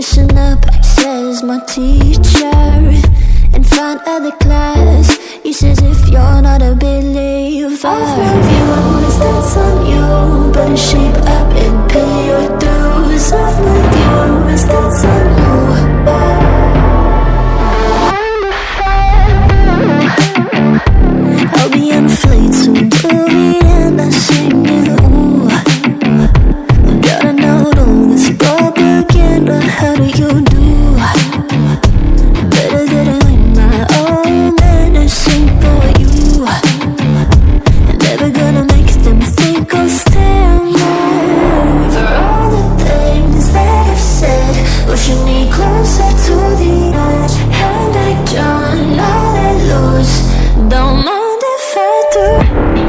Listen up, says my teacher. In front of the class, he says if you're not a believer, I'll love you, is that's on you. Better shape up and pay your dues. I'll love you, is that's on you. I'll be on a flight soon to the end. I sing you. Gotta know all this propaganda. How do you do? Better that I learn my own medicine for you. Never gonna make them think I'll stand more. For all the things that I've said, pushing me closer to the edge. And I don't know that lose. Don't mind if I do.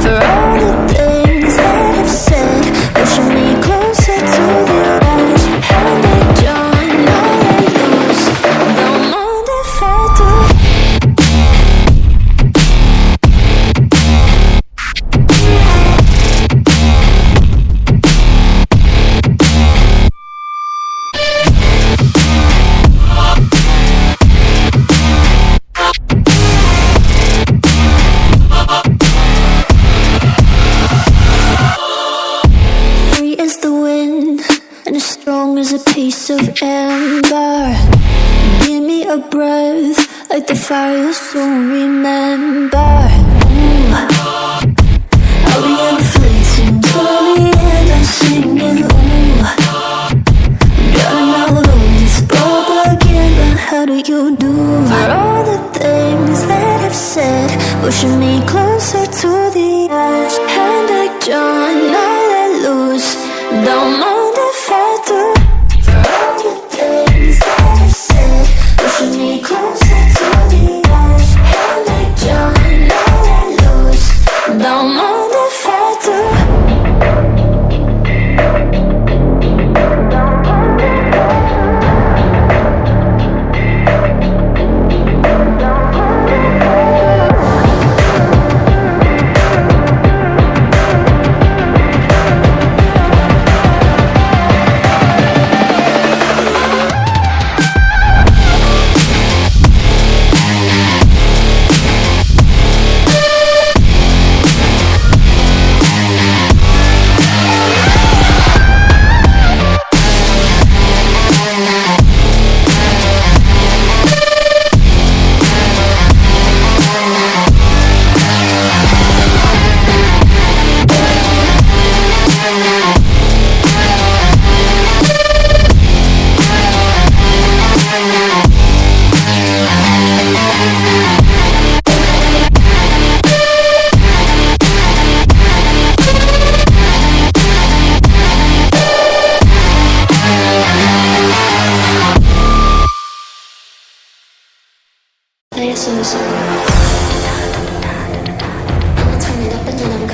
For all the things that I've said, pushing me closer to the edge. And I don't know that lose. Don't mind if I do. Free as the wind and as strong as a piece of amber. Give me a breath like the fire you'll soon remember. Ooh. I'll be on the fleet until the end. I'm singing. Ooh. Gotta know all this propaganda. How do you do? For all the things that I've said, pushing me closer to the edge. And I don't know that lose. Don't mind if I do. For all the things that I've said, pushing me closer to the edge. And I don't know that lose. Don't mind if I do. 나의 숨을 쉬어. 널 처음에 나쁜 줄 알고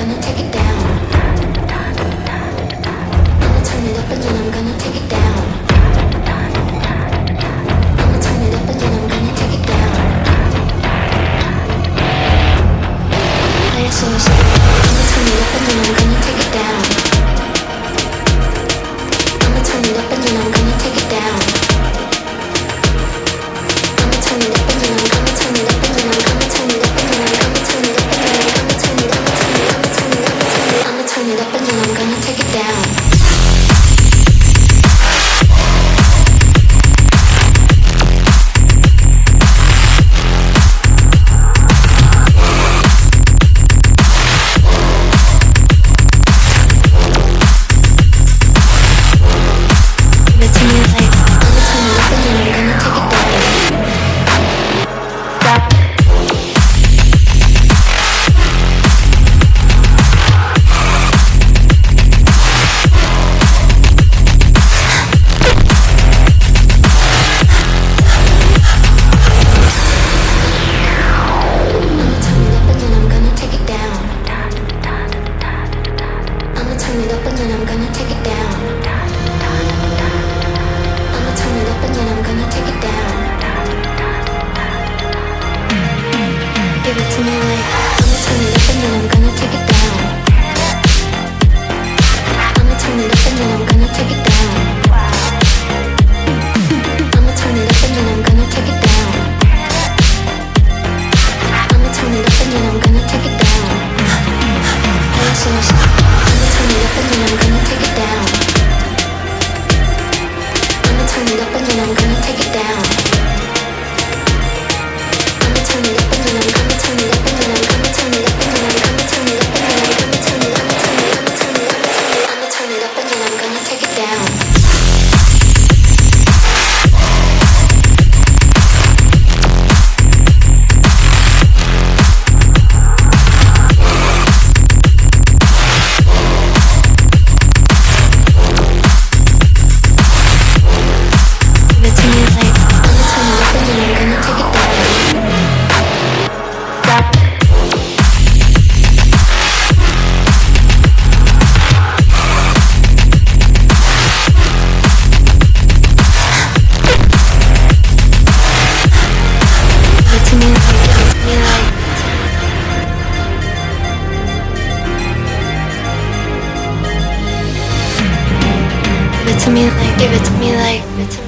Give it to me like